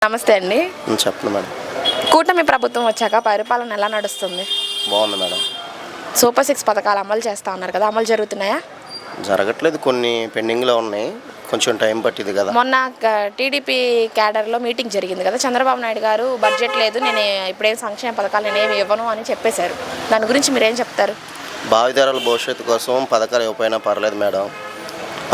నమస్తే అండి. చెప్పండి మేడం. కూటమి ప్రభుత్వం వచ్చాక పరిపాలన ఎలా నడుస్తుంది? బాగుంది మేడం. సూపర్ 6 పథకాలు అమలు చేస్తా ఉన్నారు కదా, అమలు జరుగుతున్నాయా? జరగట్లేదు, కొన్ని పెండింగ్లో ఉన్నాయి, కొంచెం టైం పట్టింది కదా. మొన్న టీడీపీ క్యాడర్లో మీటింగ్ జరిగింది కదా, చంద్రబాబు నాయుడు గారు బడ్జెట్ లేదు, నేను ఇప్పుడేం సంక్షేమ పథకాలు నేనేమి ఇవ్వను అని చెప్పేశారు. దాని గురించి మీరేం చెప్తారు? భావితరాల భవిష్యత్తు కోసం పథకాలు ఇవ్వకపోయినా పర్లేదు మేడం,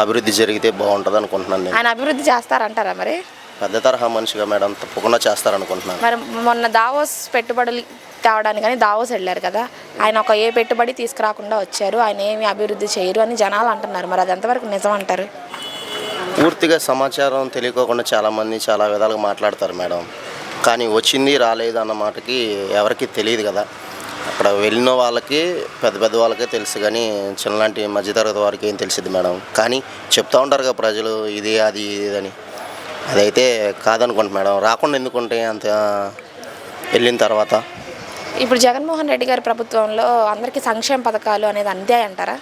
అభివృద్ధి జరిగితే బాగుంటుంది అనుకుంటున్నాను నేను. ఆయన అభివృద్ధి చేస్తారంటారా? మరి పెద్ద తరహా మనిషిగా మేడం, తప్పకుండా చేస్తారనుకుంటున్నాను. మరి మొన్న దావోస్ పెట్టుబడులు తేవడానికి కానీ దావోస్ వెళ్ళారు కదా, ఆయన ఒక ఏ పెట్టుబడి తీసుకురాకుండా వచ్చారు, ఆయన ఏమి అభివృద్ధి చేయరు అని జనాలు అంటున్నారు. మరి అది ఎంతవరకు నిజం అంటారు? పూర్తిగా సమాచారం తెలియకోకుండా చాలామంది చాలా విధాలుగా మాట్లాడతారు మేడం, కానీ వచ్చింది రాలేదు అన్న మాటకి ఎవరికి తెలియదు కదా. అక్కడ వెళ్ళిన వాళ్ళకి పెద్ద పెద్ద వాళ్ళకే తెలుసు, కానీ చిన్నలాంటి మధ్యతరగతి వారికి ఏం తెలిసింది మేడం. కానీ చెప్తూ ఉంటారు కదా ప్రజలు, ఇది అది ఇదని. అదైతే కాదనుకుంటా మేడం, రాకుండా ఎందుకుంటే అంత వెళ్ళిన తర్వాత. ఇప్పుడు జగన్మోహన్ రెడ్డి గారి ప్రభుత్వంలో అందరికీ సంక్షేమ పథకాలు అనేది అందే అంటారా?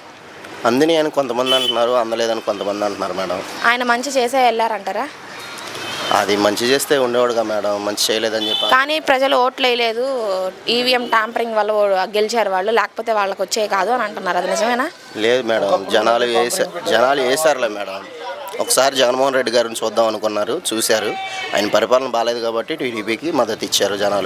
అందిని అని కొంతమంది అంటున్నారు, అందలేదని కొంతమంది అంటున్నారు మేడం. ఆయన మంచి చేసే వెళ్ళారంటారా? అది మంచి చేస్తే ఉండేవాడుగా మేడం, మంచి చేయలేదని చెప్పి. కానీ ప్రజలు ఓట్లు వేయలేదు, ఈవీఎం ట్యాంపరింగ్ వల్ల గెలిచారు వాళ్ళు, లేకపోతే వాళ్ళకి వచ్చే కాదు అని అంటున్నారు. అది నిజమేనా? లేదు మేడం, జనాలు వేసారులే మేడం. ఒకసారి జగన్మోహన్ రెడ్డి గారిని చూద్దాం అనుకున్నారు, చూశారు. ఆయన పరిపాలన బాగాలేదు కాబట్టి టీడీపీకి మద్దతు ఇచ్చారు జనాలు.